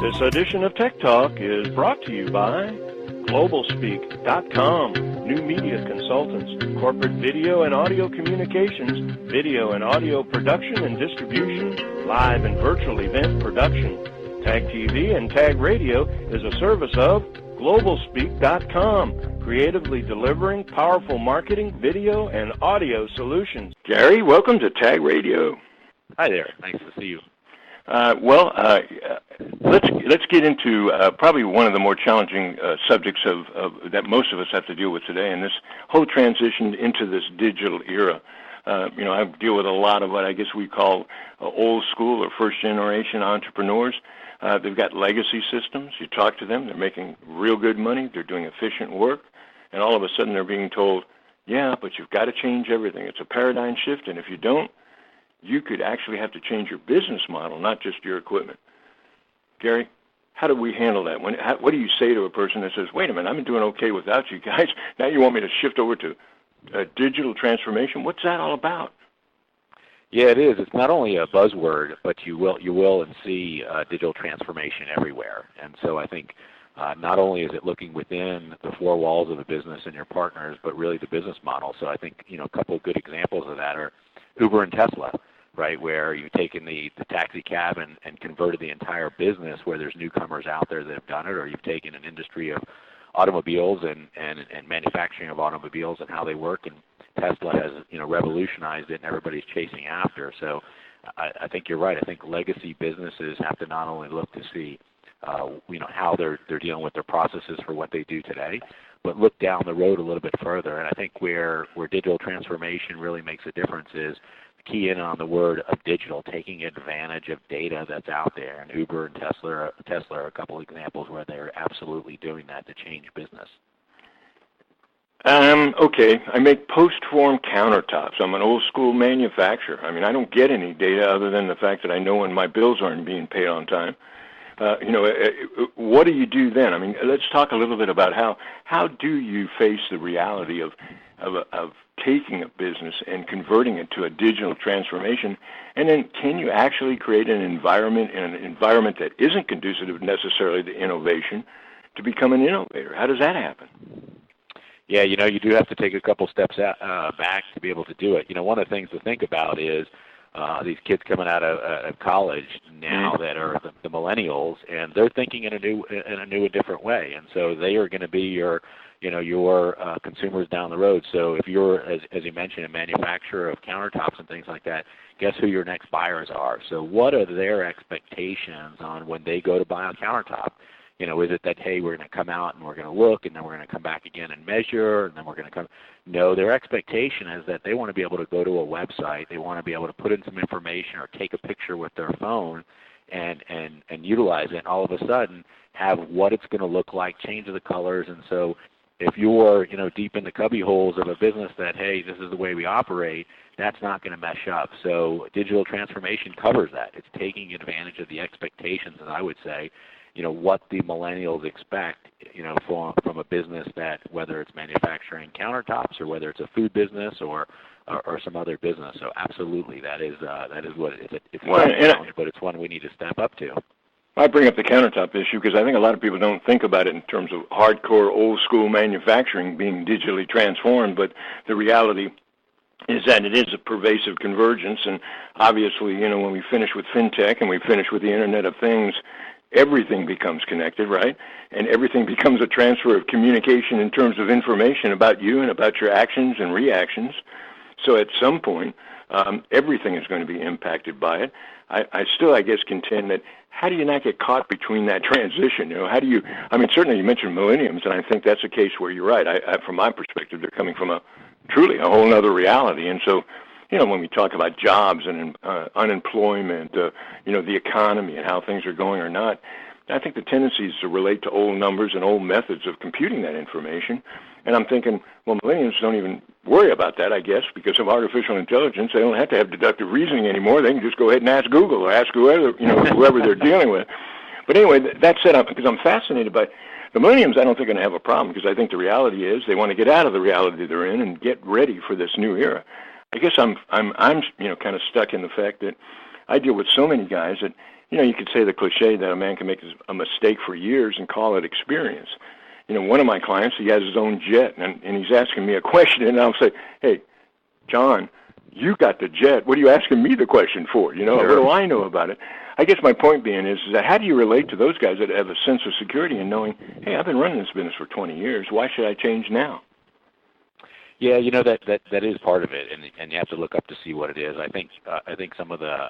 This edition of Tech Talk is brought to you by Globalspeak.com, new media consultants, corporate video and audio communications, video and audio production and distribution, live and virtual event production. Tag TV and Tag Radio is a service of Globalspeak.com, creatively delivering powerful marketing, video, and audio solutions. Gary, welcome to Tag Radio. Hi there. Nice to see you. Let's get into probably one of the more challenging subjects that most of us have to deal with today, and this whole transition into this digital era. I deal with a lot of what I guess we call old school or first generation entrepreneurs. They've got legacy systems. You talk to them, they're making real good money, they're doing efficient work, and all of a sudden they're being told, yeah, but you've got to change everything. It's a paradigm shift, and if you don't, you could actually have to change your business model, not just your equipment. Gary, how do we handle that? What do you say to a person that says, wait a minute, I've been doing okay without you guys. Now you want me to shift over to digital transformation? What's that all about? Yeah, it is. It's not only a buzzword, but you will and see digital transformation everywhere. And so I think not only is it looking within the four walls of the business and your partners, but really the business model. So I think a couple of good examples of that are Uber and Tesla, right, where you've taken the taxi cab and converted the entire business where there's newcomers out there that have done it, or you've taken an industry of automobiles and manufacturing of automobiles and how they work, and Tesla has revolutionized it and everybody's chasing after. So I think you're right. I think legacy businesses have to not only look to see how they're dealing with their processes for what they do today, but look down the road a little bit further. And I think where digital transformation really makes a difference is key in on the word of digital, taking advantage of data that's out there. And Uber and Tesla are a couple of examples where they're absolutely doing that to change business. Okay, I make post-form countertops. I'm an old-school manufacturer. I mean, I don't get any data other than the fact that I know when my bills aren't being paid on time. What do you do then? I mean, let's talk a little bit about how do you face the reality of taking a business and converting it to a digital transformation, and then can you actually create an environment that isn't conducive necessarily to innovation to become an innovator? How does that happen? Yeah, you do have to take a couple steps back to be able to do it. One of the things to think about is these kids coming out of college now that are the millennials, and they're thinking in a new and different way, and so they are going to be your consumers down the road. So if you're, as you mentioned, a manufacturer of countertops and things like that, guess who your next buyers are? So what are their expectations on when they go to buy a countertop? Is it that, hey, we're going to come out and we're going to look, and then we're going to come back again and measure, and then we're going to come? No, their expectation is that they want to be able to go to a website, they want to be able to put in some information or take a picture with their phone and utilize it, and all of a sudden have what it's going to look like, change the colors. And so if you're, deep in the cubby holes of a business that, hey, this is the way we operate, that's not going to mesh up. So digital transformation covers that. It's taking advantage of the expectations, as I would say, what the millennials expect, from a business that, whether it's manufacturing countertops or whether it's a food business or some other business. So absolutely, that is what it's a challenge, but it's one we need to step up to. I bring up the countertop issue because I think a lot of people don't think about it in terms of hardcore old school manufacturing being digitally transformed, but the reality is that it is a pervasive convergence, and obviously, when we finish with fintech and we finish with the Internet of Things, everything becomes connected, right? And everything becomes a transfer of communication in terms of information about you and about your actions and reactions. So at some point, everything is going to be impacted by it. I still, I guess, contend that how do you not get caught between that transition? How do you, certainly you mentioned millenniums, and I think that's a case where you're right. From my perspective, they're coming from truly a whole other reality. And so, when we talk about jobs and unemployment, the economy and how things are going or not, I think the tendency is to relate to old numbers and old methods of computing that information. And I'm thinking, well, millennials don't even worry about that, I guess, because of artificial intelligence. They don't have to have deductive reasoning anymore. They can just go ahead and ask Google or ask whoever, whoever they're dealing with. But anyway, that said, because I'm fascinated by the millennials, I don't think are going to have a problem, because I think the reality is they want to get out of the reality they're in and get ready for this new era. I guess I'm kind of stuck in the fact that I deal with so many guys that, you could say the cliche that a man can make a mistake for years and call it experience. One of my clients, he has his own jet, and he's asking me a question, and I'll say, hey, John, you got the jet. What are you asking me the question for? Sure. What do I know about it? I guess my point being is that how do you relate to those guys that have a sense of security and knowing, hey, I've been running this business for 20 years. Why should I change now? Yeah, that is part of it, and you have to look up to see what it is. I think some of the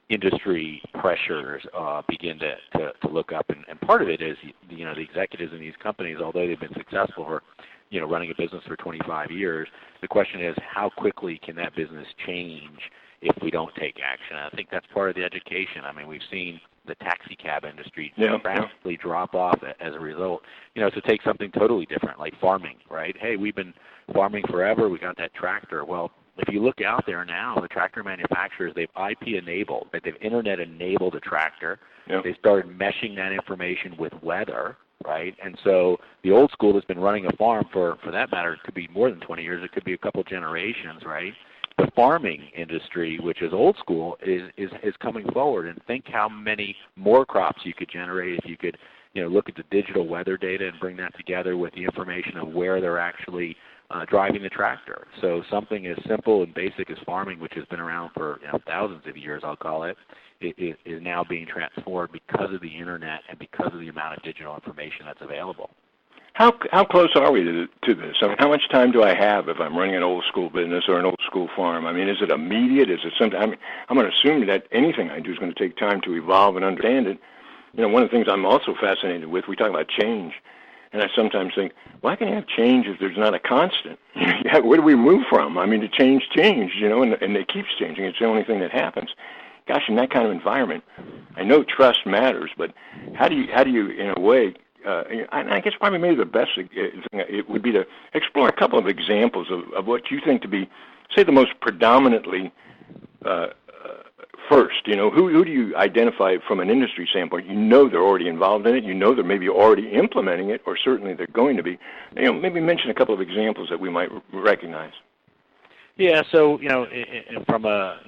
industry pressures begin to look up, and part of it is the executives in these companies, although they've been successful for running a business for 25 years, the question is how quickly can that business change if we don't take action? I think that's part of the education. I mean, we've seen the taxi cab industry drastically drop off as a result. To take something totally different, like farming, right? Hey, we've been farming forever. We got that tractor. Well, if you look out there now, the tractor manufacturers, they've IP-enabled, they've Internet-enabled a tractor. Yep. They started meshing that information with weather, right? And so the old school that's been running a farm for that matter, it could be more than 20 years, it could be a couple generations, right? The farming industry, which is old school, is coming forward, and think how many more crops you could generate if you could, look at the digital weather data and bring that together with the information of where they're actually driving the tractor. So something as simple and basic as farming, which has been around for thousands of years, I'll call it, is now being transformed because of the internet and because of the amount of digital information that's available. How close are we to this? I mean, how much time do I have if I'm running an old school business or an old school farm? I mean, is it immediate? Is it something? I'm going to assume that anything I do is going to take time to evolve and understand it. One of the things I'm also fascinated with, we talk about change, and I sometimes think, why can you have change if there's not a constant? Where do we move from? I mean, the change, and it keeps changing. It's the only thing that happens. Gosh, in that kind of environment, I know trust matters, but how do you in a way, and I guess probably maybe the best thing it would be to explore a couple of examples of what you think to be, say, the most predominantly first. Who do you identify from an industry standpoint? They're already involved in it. They're maybe already implementing it, or certainly they're going to be. Maybe mention a couple of examples that we might recognize. Yeah, so from a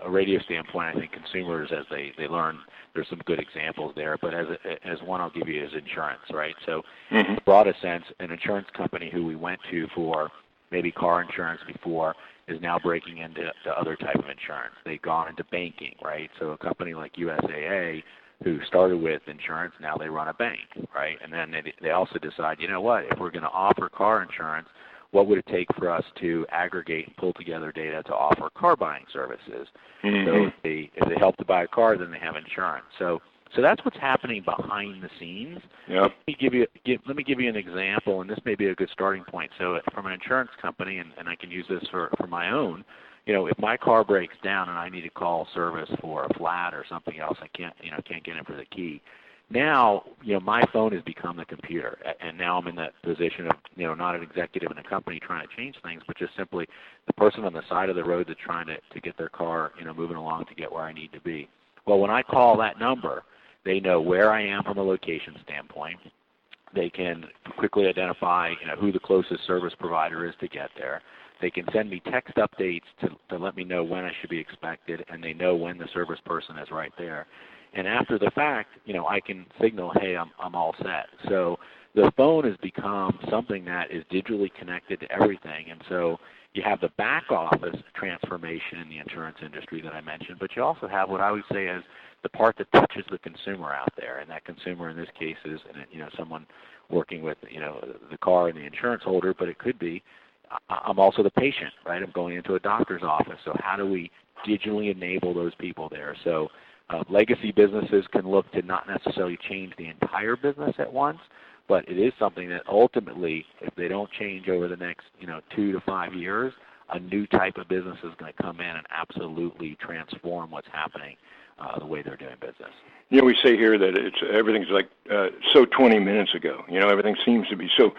radio standpoint, I think consumers, as they learn, there's some good examples there. But as one I'll give you is insurance, right? So in the broadest sense, an insurance company who we went to for maybe car insurance before is now breaking into other type of insurance. They've gone into banking, right? So a company like USAA, who started with insurance, now they run a bank, right? And then they also decide, if we're going to offer car insurance, what would it take for us to aggregate and pull together data to offer car buying services? So if they help to buy a car, then they have insurance. So that's what's happening behind the scenes. Yep. Let me give you an example, and this may be a good starting point. So from an insurance company, and I can use this for my own, if my car breaks down and I need to call service for a flat or something else, I can't get in for the key. Now, my phone has become the computer, and now I'm in that position of, not an executive in a company trying to change things, but just simply the person on the side of the road that's trying to get their car, moving along to get where I need to be. Well, when I call that number, they know where I am from a location standpoint. They can quickly identify, who the closest service provider is to get there. They can send me text updates to let me know when I should be expected, and they know when the service person is right there. And after the fact, I can signal, hey, I'm all set. So the phone has become something that is digitally connected to everything. And so you have the back office transformation in the insurance industry that I mentioned, but you also have what I would say is the part that touches the consumer out there. And that consumer in this case is, someone working with, the car and the insurance holder, but it could be, I'm also the patient, right? I'm going into a doctor's office. So how do we digitally enable those people there? So legacy businesses can look to not necessarily change the entire business at once, but it is something that ultimately, if they don't change over the next 2 to 5 years, a new type of business is going to come in and absolutely transform what's happening, the way they're doing business. We say here that everything's like so 20 minutes ago. Everything seems to be so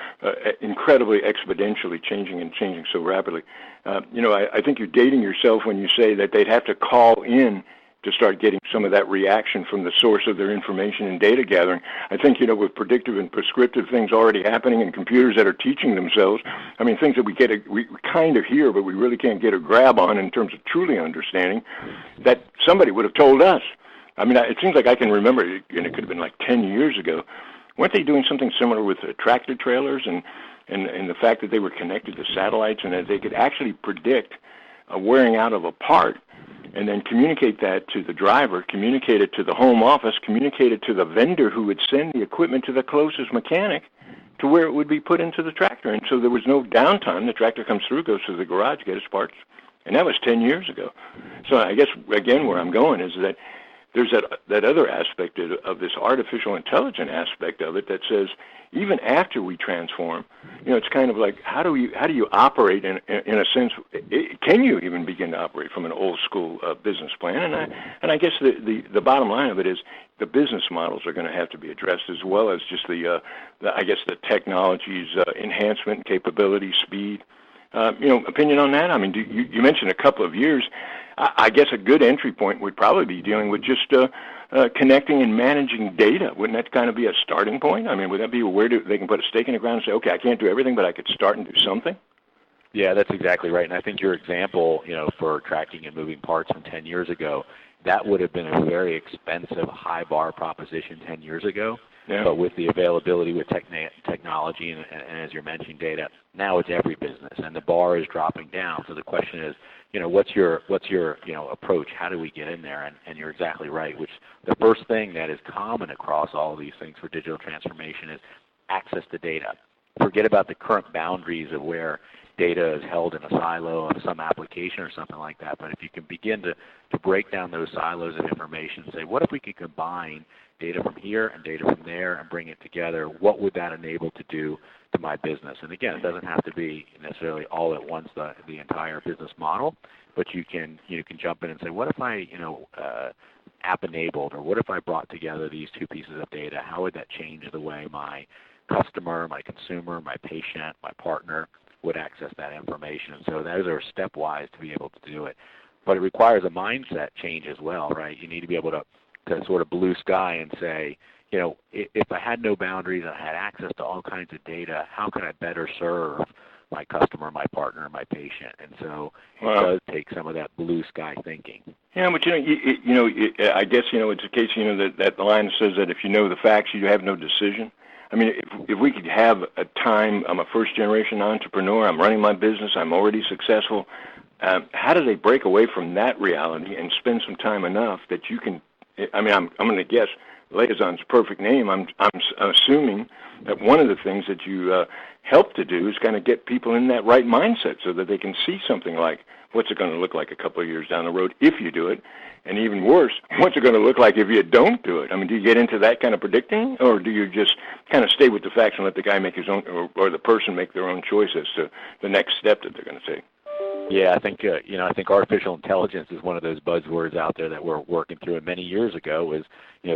incredibly exponentially changing so rapidly. I think you're dating yourself when you say that they'd have to call in to start getting some of that reaction from the source of their information and data gathering. I think, with predictive and prescriptive things already happening and computers that are teaching themselves, I mean, things that we kind of hear, but we really can't get a grab on in terms of truly understanding, that somebody would have told us. I mean, it seems like I can remember, and it could have been like 10 years ago, weren't they doing something similar with tractor trailers and the fact that they were connected to satellites and that they could actually predict a wearing out of a part and then communicate that to the driver, communicate it to the home office, communicate it to the vendor who would send the equipment to the closest mechanic to where it would be put into the tractor. And so there was no downtime. The tractor comes through, goes to the garage, gets its parts. And that was 10 years ago. So I guess, again, where I'm going is that there's that other aspect of this artificial intelligence aspect of it that says even after we transform, it's kind of like how do you operate in a sense? Can you even begin to operate from an old school business plan? And I guess the bottom line of it is the business models are going to have to be addressed as well as just the technology's enhancement, capability, speed. Opinion on that? I mean, you mentioned a couple of years. I guess a good entry point would probably be dealing with just connecting and managing data. Wouldn't that kind of be a starting point? I mean, would that be where they can put a stake in the ground and say, okay, I can't do everything, but I could start and do something? Yeah, that's exactly right. And I think your example, for tracking and moving parts from 10 years ago, that would have been a very expensive, high bar proposition 10 years ago. Yeah. But with the availability with technology and as you're mentioning, data, now it's every business, and the bar is dropping down. So the question is, what's your approach? How do we get in there? And you're exactly right. Which the first thing that is common across all of these things for digital transformation is access to data. Forget about the current boundaries of where data is held in a silo of some application or something like that. But if you can begin to break down those silos of information and say, what if we could combine data from here and data from there and bring it together, what would that enable to do to my business? And again, it doesn't have to be necessarily all at once the entire business model, but you can jump in and say, what if I app enabled, or what if I brought together these two pieces of data? How would that change the way my customer, my consumer, my patient, my partner would access that information? And so those are stepwise to be able to do it. But it requires a mindset change as well, right? You need to be able to sort of blue sky and say, if I had no boundaries and I had access to all kinds of data, how can I better serve my customer, my partner, my patient? And so it does take some of that blue sky thinking. Yeah, but I guess it's a case that the line says that if you know the facts, you have no decision. I mean, if we could have a time, I'm a first-generation entrepreneur, I'm running my business, I'm already successful. How do they break away from that reality and spend some time enough that you can? I mean, I'm going to guess Liaison's perfect name. I'm assuming that one of the things that you help to do is kind of get people in that right mindset so that they can see something like what's it going to look like a couple of years down the road if you do it, and even worse, what's it going to look like if you don't do it? I mean, do you get into that kind of predicting, or do you just kind of stay with the facts and let the guy make his own, or the person make their own choice as to the next step that they're going to take? Yeah, I think I think artificial intelligence is one of those buzzwords out there that we're working through. And many years ago was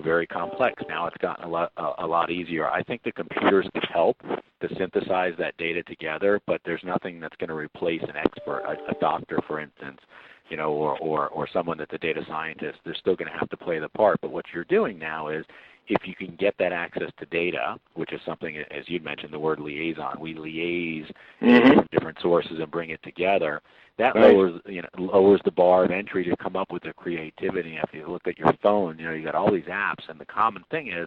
very complex. Now it's gotten a lot easier. I think the computers can help to synthesize that data together, but there's nothing that's going to replace an expert, a doctor, for instance, or someone that's a data scientist. They're still going to have to play the part. But what you're doing now is, if you can get that access to data, which is something, as you mentioned, the word liaison, we liaise from different sources and bring it together. That lowers the bar of entry to come up with the creativity. If you look at your phone, you got all these apps, and the common thing is,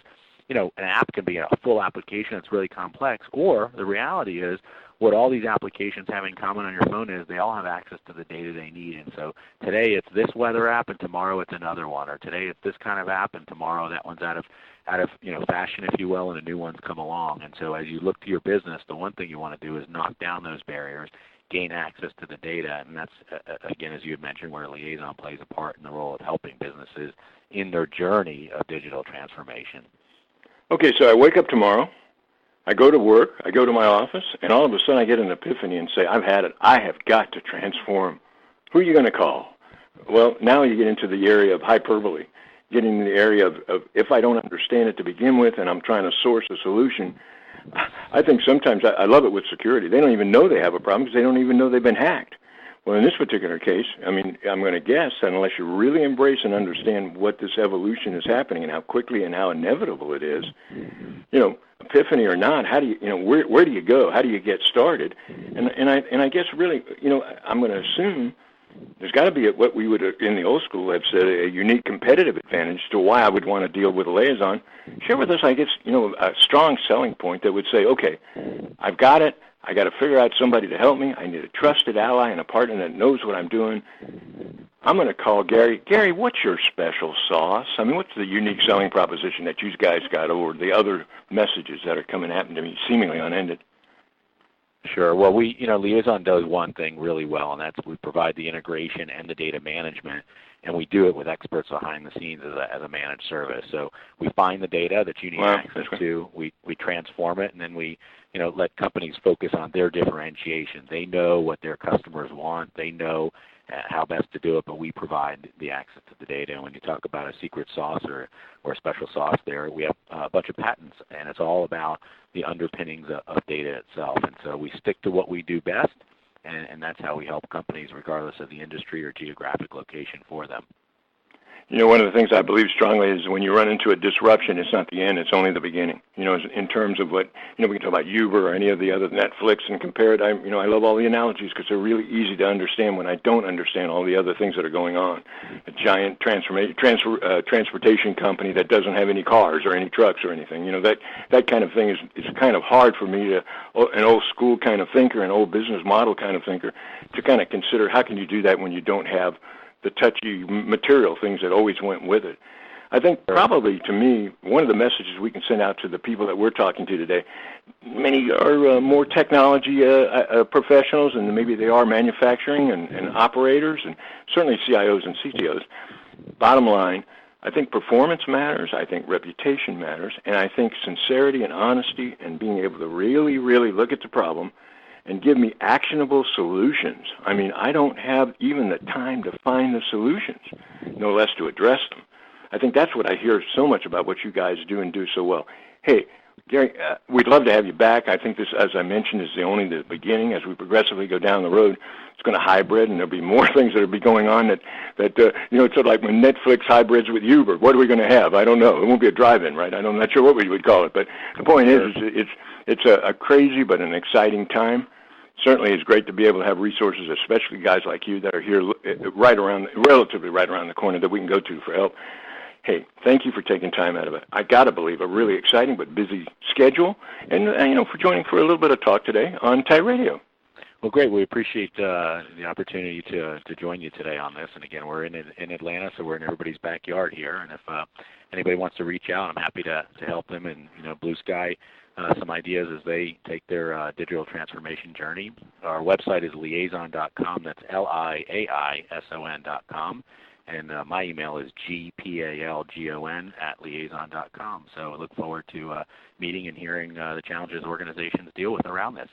an app can be a full application that's really complex, or the reality is what all these applications have in common on your phone is they all have access to the data they need. And so today it's this weather app, and tomorrow it's another one, or today it's this kind of app, and tomorrow that one's out of fashion, if you will, and a new one's come along. And so as you look to your business, the one thing you want to do is knock down those barriers, gain access to the data, and that's, again, as you had mentioned, where Liaison plays a part in the role of helping businesses in their journey of digital transformation. Okay, so I wake up tomorrow, I go to work, I go to my office, and all of a sudden I get an epiphany and say, I've had it. I have got to transform. Who are you going to call? Well, now you get into the area of hyperbole, getting in the area of if I don't understand it to begin with and I'm trying to source a solution. I think sometimes I love it with security. They don't even know they have a problem because they don't even know they've been hacked. Well, in this particular case, I mean, I'm going to guess that unless you really embrace and understand what this evolution is happening and how quickly and how inevitable it is, epiphany or not, how do you, where do you go? How do you get started? And I guess really, I'm going to assume there's got to be what we would in the old school have said a unique competitive advantage to why I would want to deal with a Liaison. Share with us, I guess, a strong selling point that would say, okay, I've got it. I got to figure out somebody to help me. I need a trusted ally and a partner that knows what I'm doing. I'm going to call Gary. Gary, what's your special sauce? I mean, what's the unique selling proposition that you guys got over the other messages that are coming at me seemingly unended? Sure. Well, Liaison does one thing really well, and that's we provide the integration and the data management, and we do it with experts behind the scenes as a managed service. So we find the data that you need access to, we transform it, and then we let companies focus on their differentiation. They know what their customers want. They know how best to do it, but we provide the access to the data. And when you talk about a secret sauce or a special sauce there, we have a bunch of patents, and it's all about the underpinnings of data itself. And so we stick to what we do best, and that's how we help companies regardless of the industry or geographic location for them. One of the things I believe strongly is when you run into a disruption, it's not the end, it's only the beginning. In terms of what, we can talk about Uber or any of the other Netflix and compare it. I love all the analogies because they're really easy to understand when I don't understand all the other things that are going on. A giant transportation company that doesn't have any cars or any trucks or anything. That kind of thing is kind of hard for me to, an old school kind of thinker, an old business model kind of thinker, to kind of consider how can you do that when you don't have the touchy material things that always went with it. I think probably, to me, one of the messages we can send out to the people that we're talking to today, many are more technology professionals, and maybe they are manufacturing and operators, and certainly CIOs and CTOs. Bottom line, I think performance matters, I think reputation matters, and I think sincerity and honesty and being able to really, really look at the problem and give me actionable solutions. I mean, I don't have even the time to find the solutions, no less to address them. I think that's what I hear so much about what you guys do and do so well. Hey, Gary, we'd love to have you back. I think this, as I mentioned, is only the beginning. As we progressively go down the road, it's going to hybrid, and there'll be more things that will be going on that it's sort of like when Netflix hybrids with Uber. What are we going to have? I don't know. It won't be a drive-in, right? I'm not sure what we would call it. But the point is it's a crazy but an exciting time. Certainly, it's great to be able to have resources, especially guys like you that are here relatively right around the corner that we can go to for help. Hey, thank you for taking time out of it. I got to believe a really exciting but busy schedule, and for joining for a little bit of talk today on Thai Radio. Well, great. We appreciate the opportunity to join you today on this. And again, we're in Atlanta, so we're in everybody's backyard here. And if anybody wants to reach out, I'm happy to help them and blue sky some ideas as they take their digital transformation journey. Our website is liaison.com. That's liaison.com. And my email is gpalgon@liaison.com. So I look forward to meeting and hearing the challenges organizations deal with around this.